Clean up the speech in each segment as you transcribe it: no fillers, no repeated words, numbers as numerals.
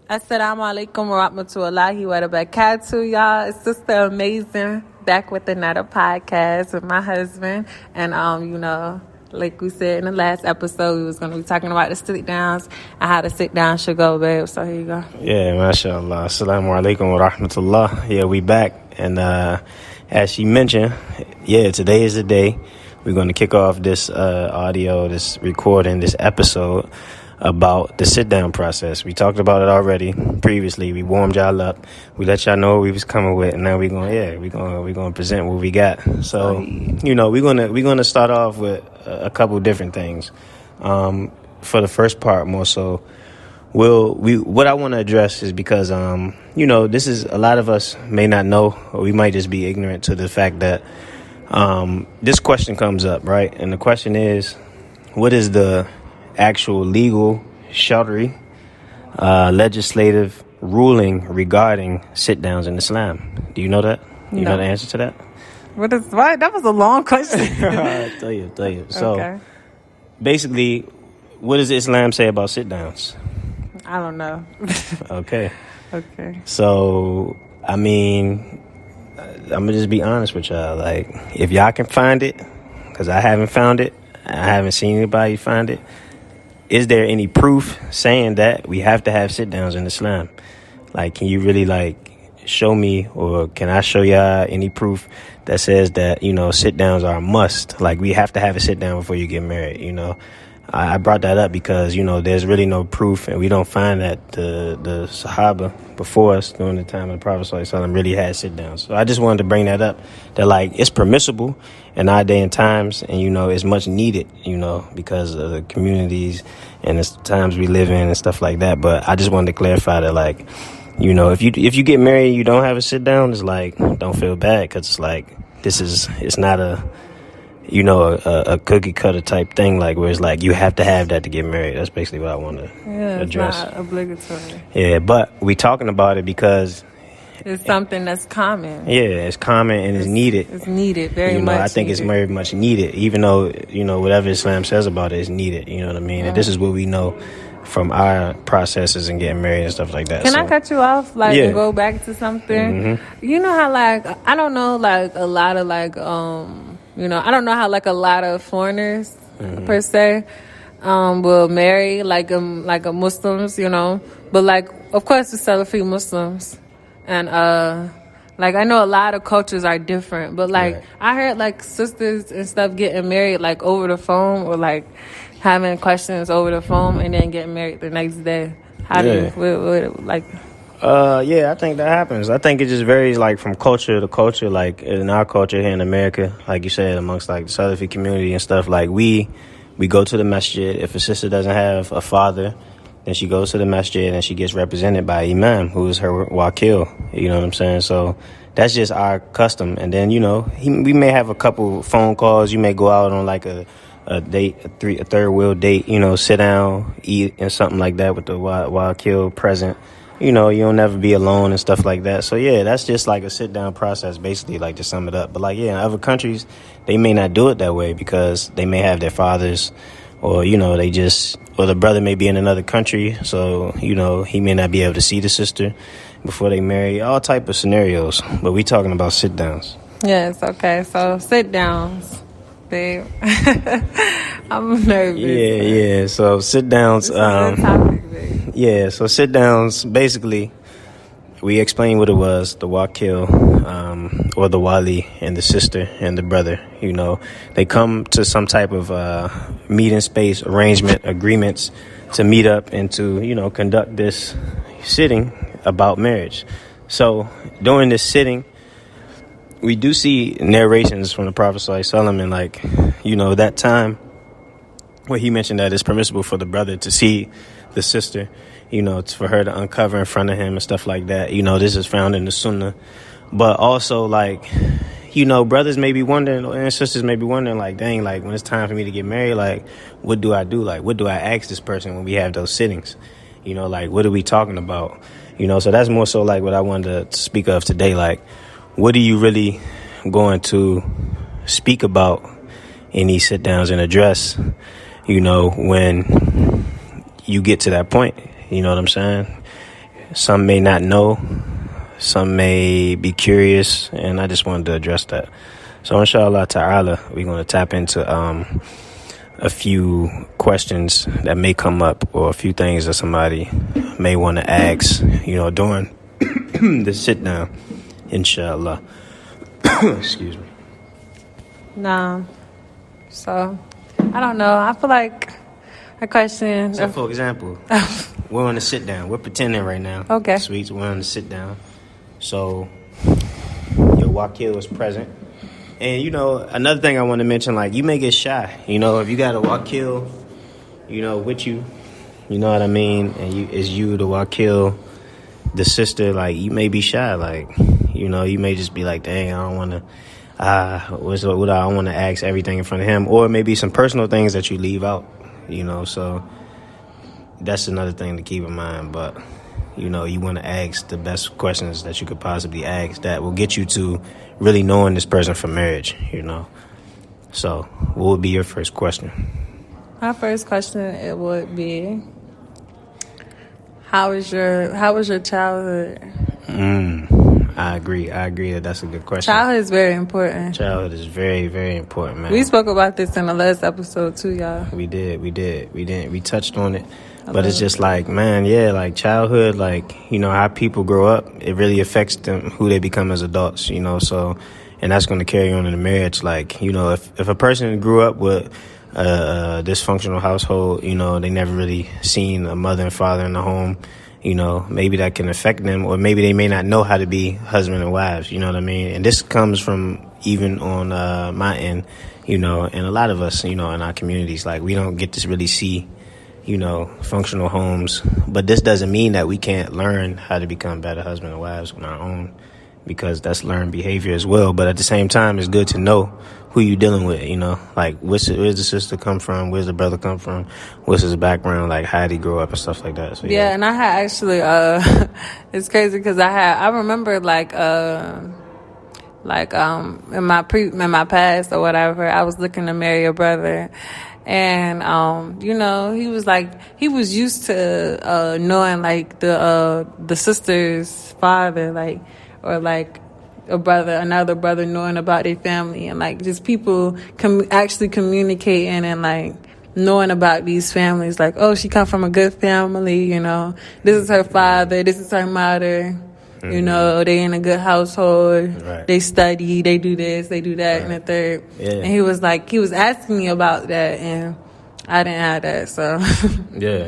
Assalamu alaikum wa rahmatullahi wa barakatuh, y'all. It's Sister Amazing back with another podcast with my husband. And, like we said in the last episode, we was going to be talking about the sit downs and how the sit down should go, babe. So here you go. Yeah, mashallah. Assalamu alaikum wa rahmatullah. Yeah, we back. And as she mentioned, today is the day. We're going to kick off this audio, this recording, this episode about the sit-down process. We talked about it already previously. We warmed y'all up. We let y'all know what we was coming with, and now we're gonna present what we got. So, we're gonna start off with a couple different things. For the first part, more so, what I want to address is because this is a lot of us may not know, or we might just be ignorant to the fact that this question comes up, right? And the question is, what is the actual legal, shar'i, legislative ruling regarding sit-downs in Islam? Do you know that? You know the answer to that? What? That was a long question. I'll tell you. So, basically, what does Islam say about sit-downs? I don't know. Okay. So, I'm going to just be honest with y'all. Like, if y'all can find it, because I haven't found it, I haven't seen anybody find it, is there any proof saying that we have to have sit-downs in Islam? Like, can you really, show me, or can I show y'all any proof that says that, sit-downs are a must? Like, we have to have a sit-down before you get married, I brought that up because, there's really no proof, and we don't find that the Sahaba before us during the time of the Prophet ﷺ really had sit-downs. So I just wanted to bring that up, that, it's permissible in our day and times, and, it's much needed, because of the communities and the times we live in and stuff like that. But I just wanted to clarify that, if you get married and you don't have a sit-down, it's don't feel bad, because it's not a cookie cutter type thing, where it's you have to have that to get married. That's basically what I want to address. It's not obligatory. Yeah, but we talking about it because it's something that's common. Yeah, it's common and it's needed. It's needed, very much. I think it's very much needed, even though, whatever Islam says about it is needed. You know what I mean? And this is what we know from our processes and getting married and stuff like that. Can I cut you off, and go back to something? Mm-hmm. You know how, I don't know, a lot of, I don't know how, a lot of foreigners, per se, will marry, a Muslims, But, of course, the Salafi Muslims. And, I know a lot of cultures are different. But, right. I heard, sisters and stuff getting married, over the phone or, having questions over the phone and then getting married the next day. How do you, I think that happens. I think it just varies, from culture to culture. In our culture here in America, like you said, amongst, the Salafi community and stuff, we go to the masjid. If a sister doesn't have a father, then she goes to the masjid and she gets represented by imam, who is her wakil. You know what I'm saying? So that's just our custom. And then, we may have a couple phone calls. You may go out on, a date, a third wheel date, sit down, eat, and something like that with the wakil present. You'll never be alone and stuff like that. So, that's just a sit-down process, basically, to sum it up. But, in other countries, they may not do it that way because they may have their fathers or, or the brother may be in another country. So, he may not be able to see the sister before they marry, all type of scenarios. But we talking about sit-downs. Yes, okay. So, sit-downs, babe. I'm nervous. Yeah. So, sit-downs. This is a topic, babe. Yeah, so sit-downs, basically, we explained what it was, the wakil, or the wali, and the sister and the brother. They come to some type of meeting space, arrangement, agreements to meet up and to, conduct this sitting about marriage. So during this sitting, we do see narrations from the Prophet ﷺ and that time where he mentioned that it's permissible for the brother to see the sister, for her to uncover in front of him and stuff like that. This is found in the Sunnah. But also, brothers may be wondering, and sisters may be wondering, dang, when it's time for me to get married, what do I do? What do I ask this person when we have those sittings? What are we talking about? So that's more so, what I wanted to speak of today. What are you really going to speak about in these sit-downs and address, when you get to that point? You know what I'm saying? some may not know, some may be curious, and I just wanted to address that. So inshallah ta'ala, we're going to tap into a few questions that may come up, or a few things that somebody may want to ask, during the sit down, inshallah. Excuse me. Nah. So, I don't know. I feel like a question. So, for example, we're on the sit down. We're pretending right now. Okay. Sweets, we're on the sit down. So, your Wakil is present. And, another thing I want to mention, like, you may get shy. If you got a Wakil, with you, you know what I mean? And it's you, the Wakil, the sister, like, you may be shy. Like, you may just be like, dang, I don't want to, I want to ask everything in front of him. Or maybe some personal things that you leave out, so that's another thing to keep in mind. But, you want to ask the best questions that you could possibly ask that will get you to really knowing this person for marriage, So, what would be your first question? My first question, it would be, how was your childhood? I agree that that's a good question. Childhood is very important. Childhood is very, very important, man. We spoke about this in the last episode too, y'all. We did. We touched on it. But it's just like, man, yeah, like childhood, like, how people grow up, it really affects them, who they become as adults, so, and that's going to carry on in the marriage. Like, if a person grew up with a dysfunctional household, they never really seen a mother and father in the home, maybe that can affect them, or maybe they may not know how to be husband and wives, you know what I mean? And this comes from even on my end, and a lot of us, in our communities, like, we don't get to really see, functional homes. But this doesn't mean that we can't learn how to become better husband and wives on our own, because that's learned behavior as well. But at the same time, it's good to know who you're dealing with, like, where's the sister come from? Where's the brother come from? What's his background? Like, how did he grow up and stuff like that? So, yeah, and I had actually, it's crazy because I remember in my past or whatever, I was looking to marry a brother. And, he was used to, knowing, like, the sister's father, like, or, like, another brother knowing about their family, and, like, just people actually communicating and, like, knowing about these families. Like, oh, she come from a good family, this is her father, this is her mother. They in a good household. Right. They study. They do this. They do that, right. And the third. Yeah. And he was asking me about that, and I didn't have that. So. Yeah,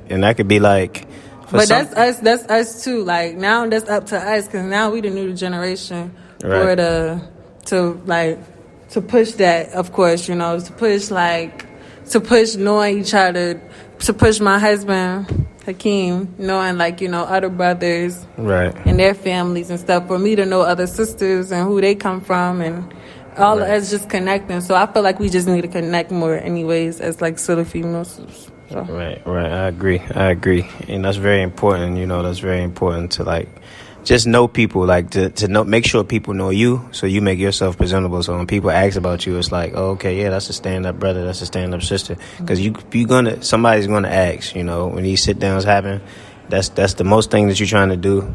and that could be like. But that's us. That's us too. Like, now that's up to us, because now we the new generation, right. To push that. Of course, to push knowing each other, to push my husband Hakeem, knowing, like, other brothers, right, and their families and stuff, for me to know other sisters and who they come from, and all right. of us just connecting. So I feel like we just need to connect more anyways, as, like, Salafi Muslims. So. Right. I agree. And that's very important, that's very important to, like, just know people, like, to know, make sure people know you, so you make yourself presentable. So when people ask about you, it's like, oh, okay, yeah, that's a stand-up brother, that's a stand-up sister. Because somebody's gonna ask, when these sit-downs happen, that's the most thing that you're trying to do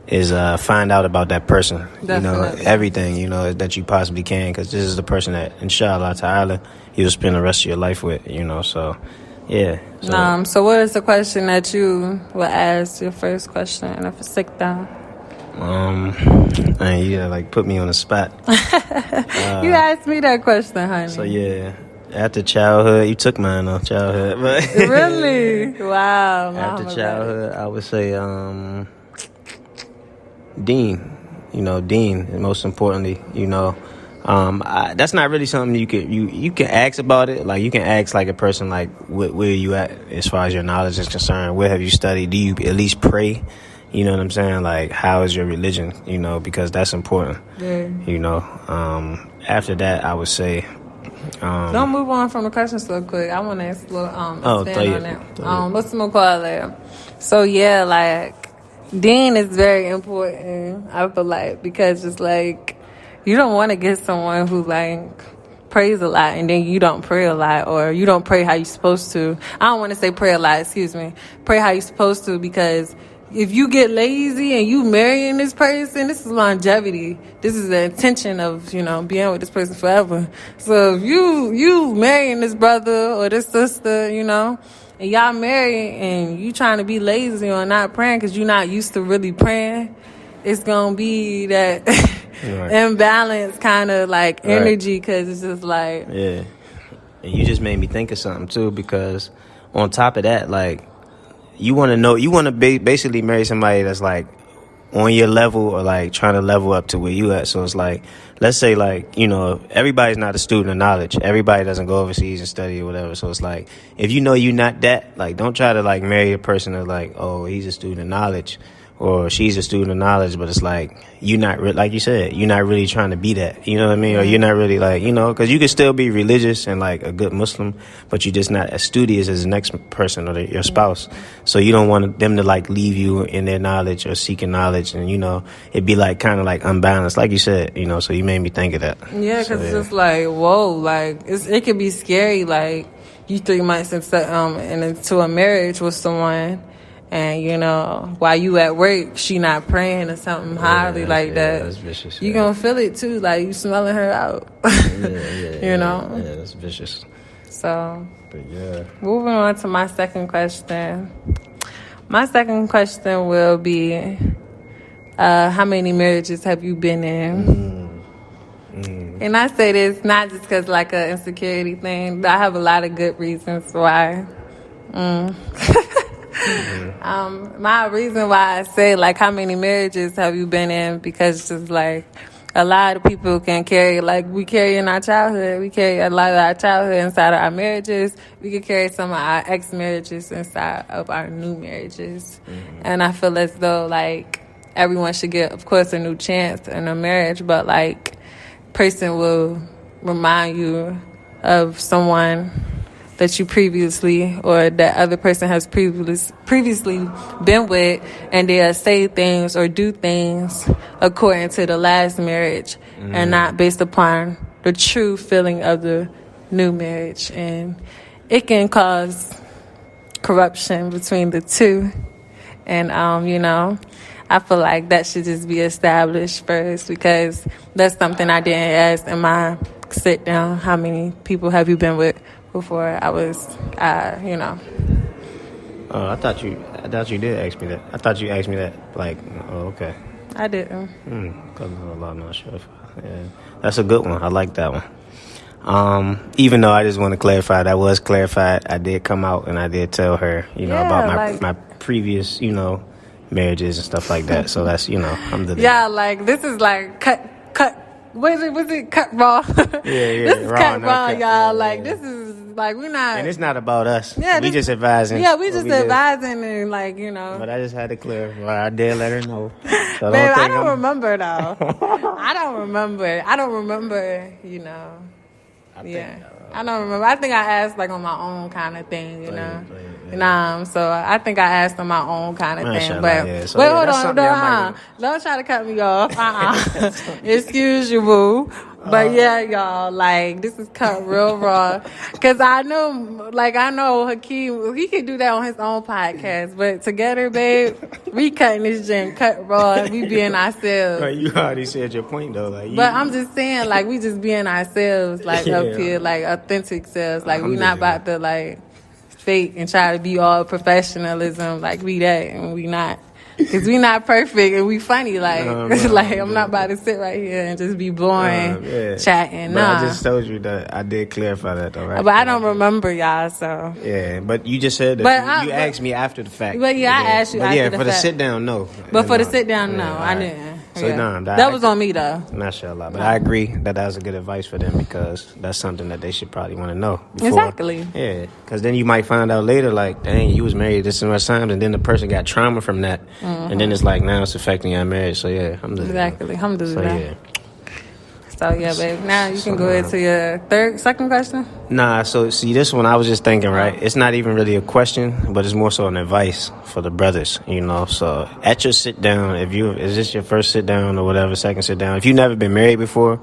is find out about that person. Definitely. Everything, that you possibly can, because this is the person that, inshallah ta'ala, you'll spend the rest of your life with, so... Yeah. So what is the question that you will ask, your first question, and if it's sit down? You like put me on the spot. You asked me that question, honey. So yeah, after childhood, you took mine off childhood, but really, wow. After childhood, I would say Dean. Dean. Most importantly, that's not really something you can ask about it. Like, you can ask, like, a person, like, where you at as far as your knowledge is concerned. Where have you studied? Do you at least pray? You know what I'm saying? Like, how is your religion? Because that's important. Yeah. After that, I would say. Don't move on from the questions so quick. I want to ask a little expand on that. What's the call? So yeah, like, Dean is very important. I feel like, because it's like, you don't want to get someone who, like, prays a lot and then you don't pray a lot, or you don't pray how you're supposed to. I don't want to say pray a lot, pray how you're supposed to, because if you get lazy and you marrying this person, this is longevity. This is the intention of, being with this person forever. So if you marrying this brother or this sister, and y'all married and you trying to be lazy or not praying because you're not used to really praying, it's going to be that imbalance kind of like energy, because it's just like... Yeah. And you just made me think of something too, because on top of that, like, you want to basically marry somebody that's like on your level, or like trying to level up to where you at. So it's like, let's say like, everybody's not a student of knowledge. Everybody doesn't go overseas and study or whatever. So it's like, if you're not that, like, don't try to like marry a person that's like, oh, he's a student of knowledge or she's a student of knowledge, but it's like, you're not like you said, you're not really trying to be that, you know what I mean? Or you're not really like, because you can still be religious and like a good Muslim, but you're just not as studious as the next person or your spouse. So you don't want them to like leave you in their knowledge or seeking knowledge, and it'd be like kind of like unbalanced, like you said, so you made me think of that. Yeah, because it's just like, whoa, like it could be scary, like you 3 months into a marriage with someone, and while you at work, she not praying or something highly like that. That's vicious. You gonna feel it too, like you smelling her out. Yeah, that's vicious. So, but yeah. Moving on to my second question. My second question will be, how many marriages have you been in? And I say this not just because like an insecurity thing. I have a lot of good reasons why. My reason why I say like how many marriages have you been in, because it's just like a lot of people can carry, like we carry in our childhood, we carry a lot of our childhood inside of our marriages. We can carry some of our ex-marriages inside of our new marriages. And I feel as though like everyone should get, of course, a new chance in a marriage, but like person will remind you of someone that you previously, or that other person has previously been with, and they'll say things or do things according to the last marriage and not based upon the true feeling of the new marriage. And it can cause corruption between the two. And, I feel like that should just be established first, because that's something I didn't ask in my sit down. How many people have you been with before I was, Oh, I thought you did ask me that. I thought you asked me that, like, oh, okay. I didn't. I'm not sure. Yeah. That's a good one. I like that one. Even though I just want to clarify, that was clarified. I did come out and I did tell her, about my previous, marriages and stuff like that. So that's, alhamdulillah. Yeah, like this is like cut. Was it cut raw? Yeah. This is cut raw, y'all. Yeah, like this is like we're not. And it's not about us. Yeah, we just advising. Yeah, we just advising and like But I just had to clarify. I did let her know. So Babe, I don't remember though. I don't remember. I don't remember. I don't remember. I think I asked like on my own kind of thing, so I think I asked on my own kind of thing. But wait, hold on, don't try to cut me off. Excuse you, boo. But yeah, y'all, like this is cut real raw. Cause I know Hakeem, he could do that on his own podcast. But together, babe, we cutting this gym cut raw. We being ourselves. Right, you already said your point though. But I'm just saying, like we just being ourselves, like up here, like authentic selves. Like we not about to like fake and try to be all professionalism. Like we that and we not. Because we not perfect and we funny. Like, I'm not about to sit right here and just be boring, chatting. But I just told you that I did clarify that though, right? But I don't remember y'all, so. Yeah, but you just said that you asked me after the fact. But I asked you after the fact. Yeah, for the sit down, no. But for the sit down, no, I didn't. So that was on me though. Mashallah. But I agree that was a good advice for them, because that's something that they should probably want to know before. Exactly. Yeah, because then you might find out later, like, dang, you was married this much times, and then the person got trauma from that, and then it's like now it's affecting your marriage. So yeah, alhamdulillah. Exactly, alhamdulillah. So yeah. So yeah, babe. Now you can go ahead to your second question. Nah, so see, this one I was just thinking, right? It's not even really a question, but it's more so an advice for the brothers, So at your sit down, is this your first sit down or whatever, second sit down? If you've never been married before,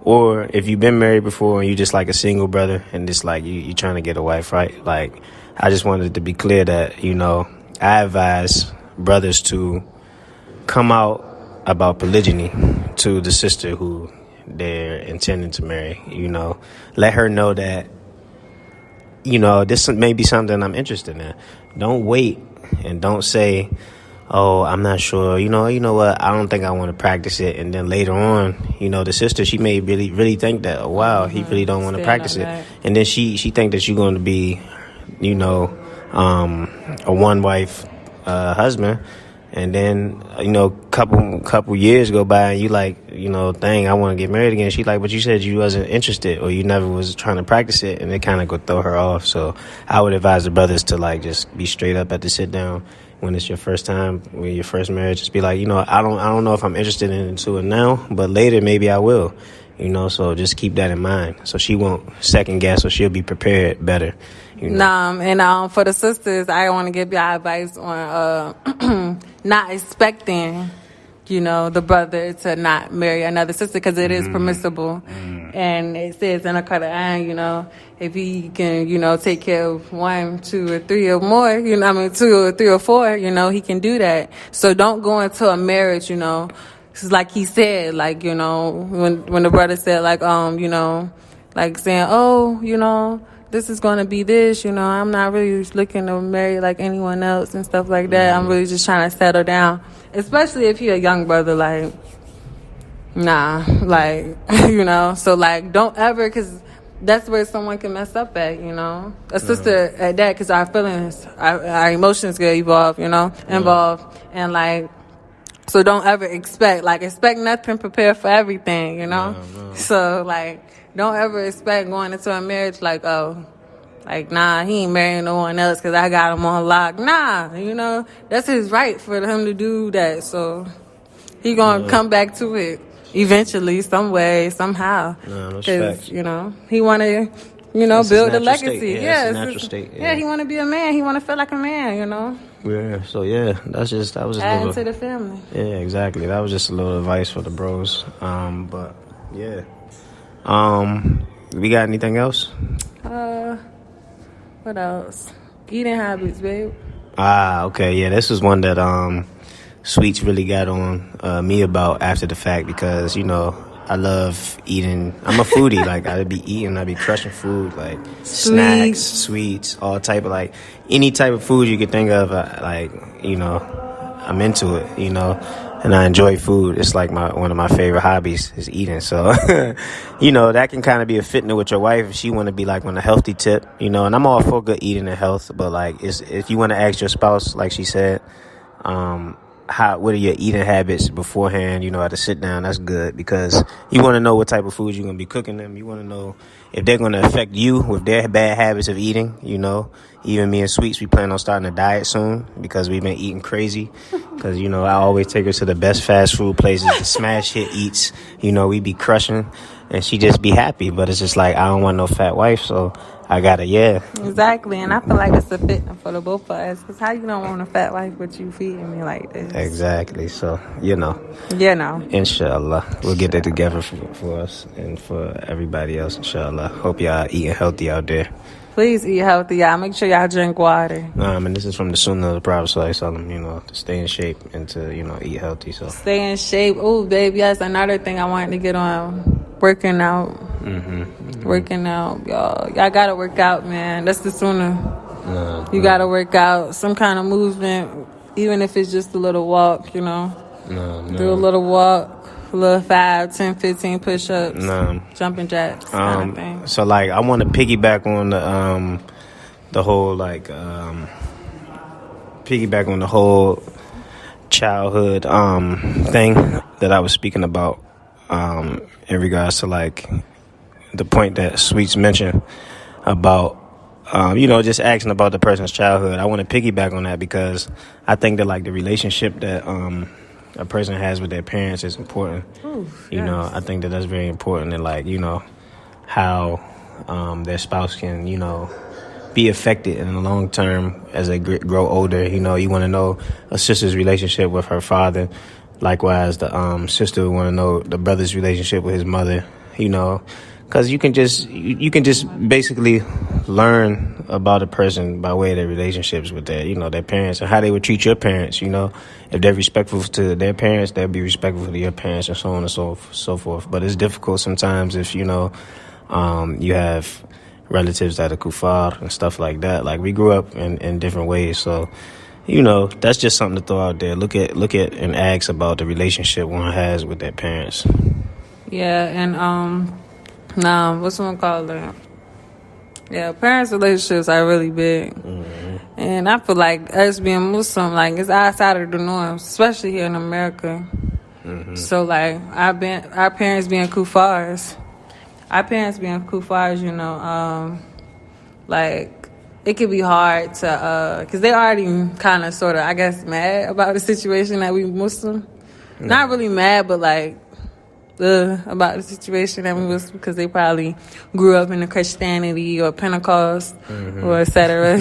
or if you've been married before and you just like a single brother and just like you trying to get a wife, right? Like, I just wanted to be clear that, you know, I advise brothers to come out about polygyny to the sister who they're intending to marry. You know, let her know that, you know, this may be something I'm interested in. Don't wait and don't say, oh, I'm not sure. You know what? I don't think I want to practice it. And then later on, you know, the sister, she may really think that, oh, wow, he really don't want to practice it. And then she think that you're going to be, you know, a one wife husband. And then, you know, couple years go by and you like, you know, dang, I want to get married again. She like, but you said you wasn't interested or you never was trying to practice it. And it kind of could throw her off. So I would advise the brothers to like just be straight up at the sit down when it's your first time, when your first marriage. Just be like, you know, I don't know if I'm interested into it now, but later maybe I will. You know, so just keep that in mind. So she won't second guess or she'll be prepared better. You know? And for the sisters, I want to give y'all advice on not expecting, you know, the brother to not marry another sister because it is permissible. And it says in the Quran, you know, if he can, you know, take care of 1, 2, or 3 or more, you know, 2 or 3 or 4, you know, he can do that. So don't go into a marriage, you know, like he said, like, you know, when the brother said, like, you know, like saying, oh, you know, this is going to be this, you know, I'm not really looking to marry like anyone else and stuff like that. I'm really just trying to settle down, especially if you're a young brother, like, nah, like, you know, so like, don't ever, because that's where someone can mess up at, you know, a sister at that, because our feelings, our emotions get involved, and like, so don't ever expect nothing, prepare for everything, you know? So, like, don't ever expect going into a marriage like, oh, like, nah, he ain't marrying no one else because I got him on lock. Nah, you know, that's his right for him to do that. So he going to come back to it eventually, some way, somehow. Because, you know, he want to, you know, build a legacy. It's natural state. Yeah, he want to be a man. He want to feel like a man, you know? Yeah, so yeah, that was just adding little to the family. Yeah, exactly. That was just a little advice for the bros. But yeah. We got anything else? What else? Eating habits, babe. Okay, yeah, this is one that Sweets really got on me about after the fact because, you know, I love eating. I'm a foodie. Like, I'd be crushing food, like snacks, sweets, all type of, like, any type of food you could think of, like, you know, I'm into it, you know, and I enjoy food. It's like one of my favorite hobbies is eating. So, you know, that can kind of be a fitting with your wife if she want to be like on a healthy tip, you know, and I'm all for good eating and health, but like, if you want to ask your spouse, like she said, what are your eating habits beforehand, you know, at a sit down, that's good because you want to know what type of food you're going to be cooking them. You want to know if they're going to affect you with their bad habits of eating, you know. Even me and Sweets, we plan on starting a diet soon because we've been eating crazy. Because, you know, I always take her to the best fast food places, the smash hit eats, you know, we be crushing and she just be happy. But it's just like, I don't want no fat wife, so I gotta, Exactly, and I feel like it's a fit for the both of us. Because how you don't want a fat wife but you feeding me like this? Exactly, so, you know. Inshallah. We'll get that together for us and for everybody else, inshallah. Hope y'all eating healthy out there. Please eat healthy, y'all. Make sure y'all drink water. And this is from the Sunnah of the Prophet, so I tell them, you know, to stay in shape and to, you know, eat healthy. So stay in shape. Oh, babe, yes, another thing I wanted to get on. Working out. Working out, y'all. Y'all gotta work out, man. That's the Sunnah. You gotta work out. Some kind of movement, even if it's just a little walk, you know. Do a little walk. A little 5, 10, 15 push-ups, jumping jacks, kind of thing. So, like, I want to piggyback on the whole, like, childhood thing that I was speaking about in regards to, like, the point that Sweets mentioned about, you know, just asking about the person's childhood. I want to piggyback on that because I think that, like, the relationship that a person has with their parents is important. You know, I think that's very important, and like, you know, how their spouse can, you know, be affected in the long term as they grow older. You know, you want to know a sister's relationship with her father. Likewise, the sister want to know the brother's relationship with his mother. you know, because you can just basically learn about a person by way of their relationships with their parents and how they would treat your parents. You know, if they're respectful to their parents, they'll be respectful to your parents, and so on and so forth. But it's difficult sometimes if you have relatives that are kuffar and stuff like that. Like, we grew up in different ways, so that's just something to throw out there. Look at and ask about the relationship one has with their parents. Yeah, and what's one called that? Yeah, parents' relationships are really big. Mm-hmm. And I feel like us being Muslim, like, it's outside of the norms, especially here in America. Mm-hmm. So, like, our parents being kuffars, like, it could be hard to, because they already kind of sort of, I guess, mad about the situation that we Muslim. Mm-hmm. Not really mad, but, like, about the situation that we was, because they probably grew up in the Christianity or Pentecost, mm-hmm. or et cetera,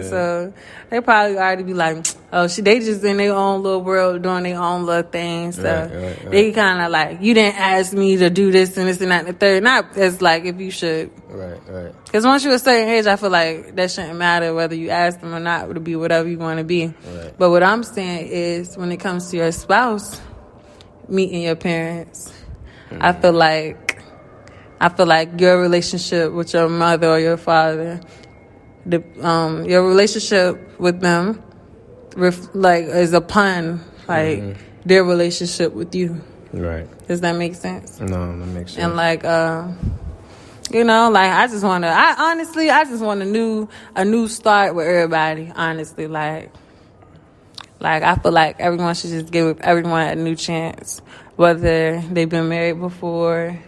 so they probably already be like, oh, they just in their own little world doing their own little things. So right. They kind of like, you didn't ask me to do this and this and that and the third. Not as like if you should. Right. Because once you're a certain age, I feel like that shouldn't matter whether you ask them or not. It would be whatever you want to be. Right. But what I'm saying is, when it comes to your spouse meeting your parents, mm-hmm. I feel like your relationship with your mother or your father, your relationship with them, is upon mm-hmm. their relationship with you. Right. Does that make sense? No, that makes sense. And I just want a new start with everybody. Honestly, like I feel like everyone should just give everyone a new chance, whether they've been married before,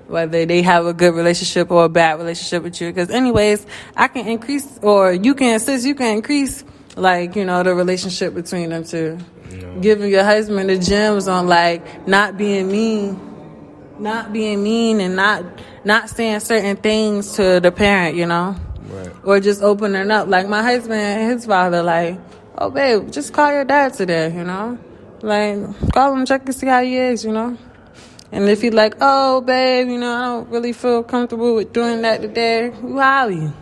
whether they have a good relationship or a bad relationship with you. Because anyways, I can increase, or you can increase, the relationship between them two. No. Giving your husband the gems on, not being mean and not saying certain things to the parent, Right. Or just opening up. Like, my husband and his father, oh, babe, just call your dad today, call him, check and see how he is, And if he's like, oh, babe, I don't really feel comfortable with doing that today, you holler.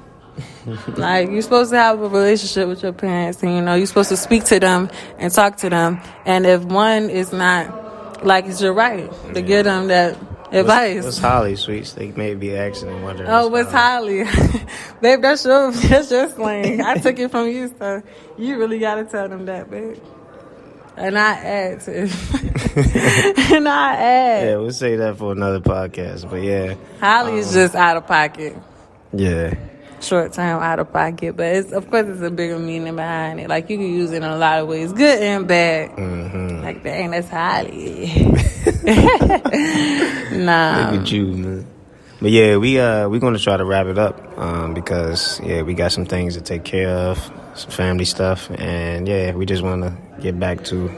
You're supposed to have a relationship with your parents, and, you're supposed to speak to them and talk to them. And if one is not, it's your right to give them that advice. What's Holly, sweets? They may be asking and wondering. Oh, what's Holly? Babe, that's your slang. I took it from you, so you really got to tell them that, babe. And I add to it. Yeah, we'll say that for another podcast, but yeah. Holly is just out of pocket. Yeah. Short term out of pocket, but of course it's a bigger meaning behind it. You can use it in a lot of ways, good and bad. Mm-hmm. Dang, that's Holly. Nah. Look at you, man. But yeah, we're gonna try to wrap it up because we got some things to take care of, some family stuff, and we just want to get back to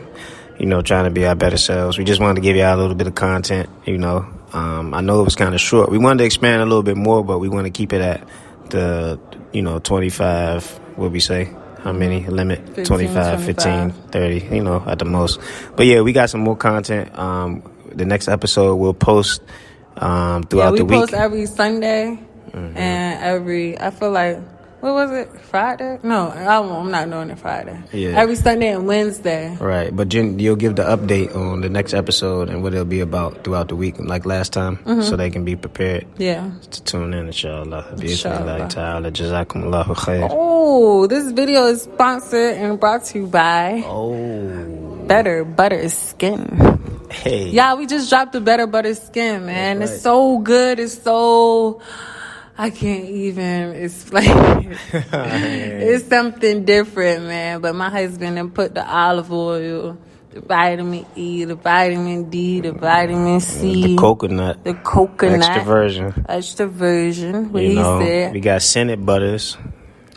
trying to be our better selves. We just wanted to give y'all a little bit of content. I know it was kind of short. We wanted to expand a little bit more, but we want to keep it at the 25, what we say, how many limit? 15, 25, 15, 30, at the most. But we got some more content. The next episode we'll post throughout the week. We post every Sunday, mm-hmm. and I feel like, what was it, Friday? No, I'm not doing it Friday. Yeah. Every Sunday and Wednesday. Right, but you'll give the update on the next episode and what it'll be about throughout the week, like last time, mm-hmm. so they can be prepared. Yeah. To tune in, inshallah. Jazakumullahu khair. Oh, this video is sponsored and brought to you by Better Butter Skin. Hey. Yeah, we just dropped the Better Butter Skin, man. Right. It's so good. It's so... I can't even explain it. It's something different, man. But my husband done put the olive oil, the vitamin E, the vitamin D, the vitamin C. The coconut. Extra virgin. What he said. We got scented butters.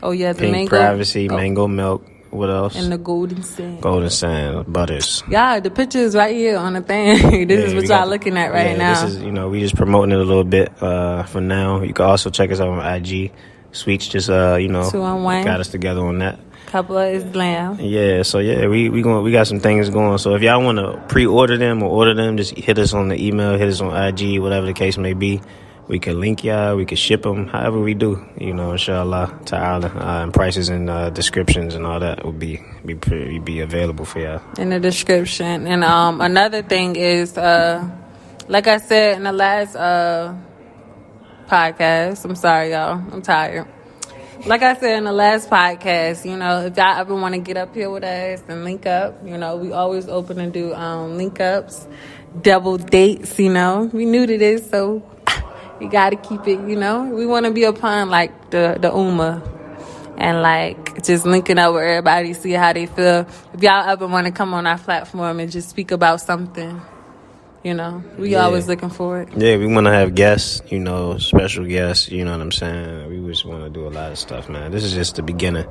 Oh, yeah, the Pink mango. Privacy, mango milk. What else? And the golden sand. Golden sand butters. Yeah, the picture is right here on the thing. This is what y'all looking at right now. This is, we just promoting it a little bit for now. You can also check us out on IG. Sweets just, 2-on-1. got us together on that. Couple of Islam. Yeah, so yeah, we got some things going. So if y'all want to pre-order them or order them, just hit us on the email, hit us on IG, whatever the case may be. We can link y'all, we can ship them, however we do, inshallah ta'ala. And prices and descriptions and all that will be available for y'all. In the description. And another thing is, like I said in the last podcast, I'm sorry, y'all, I'm tired. Like I said in the last podcast, if y'all ever want to get up here with us and link up, we always open to do link ups, double dates, We new to this, so we got to keep it, We want to be upon, like, the Ummah and, like, just linking up with everybody, see how they feel. If y'all ever want to come on our platform and just speak about something, we always looking for it. Yeah, we want to have guests, special guests, you know what I'm saying? We just want to do a lot of stuff, man. This is just the beginning,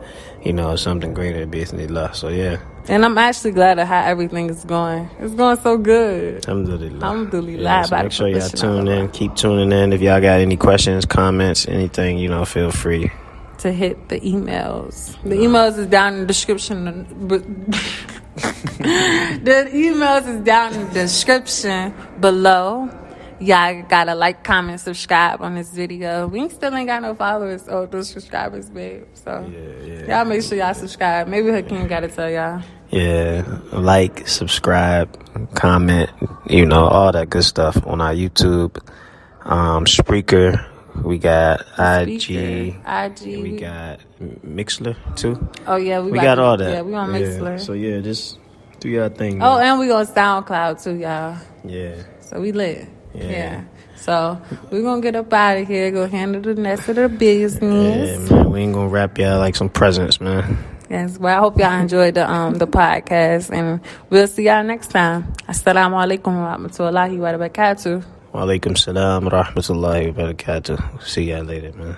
something greater, bismillah. So, yeah. And I'm actually glad at how everything is going. It's going so good. Alhamdulillah. Alhamdulillah. Yeah, so make sure y'all tune in. Keep tuning in. If y'all got any questions, comments, anything, feel free to hit the emails. The emails is down in the description. The emails is down in the description below. Y'all gotta like, comment, subscribe on this video. We still ain't got no followers or those subscribers, babe. So y'all make sure y'all subscribe. Maybe Hakeem gotta tell y'all. Yeah, like, subscribe, comment, all that good stuff on our YouTube, Spreaker. We got IG. We got Mixler too. Oh yeah, we got all that. Yeah, we on Mixler. So yeah, just do your thing. Oh, and we on SoundCloud too, y'all. Yeah. So we lit. Yeah. So we're gonna get up out of here. Go handle the rest of the business. Yeah, man. We ain't gonna wrap y'all like some presents, man. Yes. Well, I hope y'all enjoyed the podcast, and we'll see y'all next time. Assalamu alaikum wa rahmatullahi wa barakatuh. Wa alaikum salam wa rahmatullahi wa barakatuh. See y'all later, man.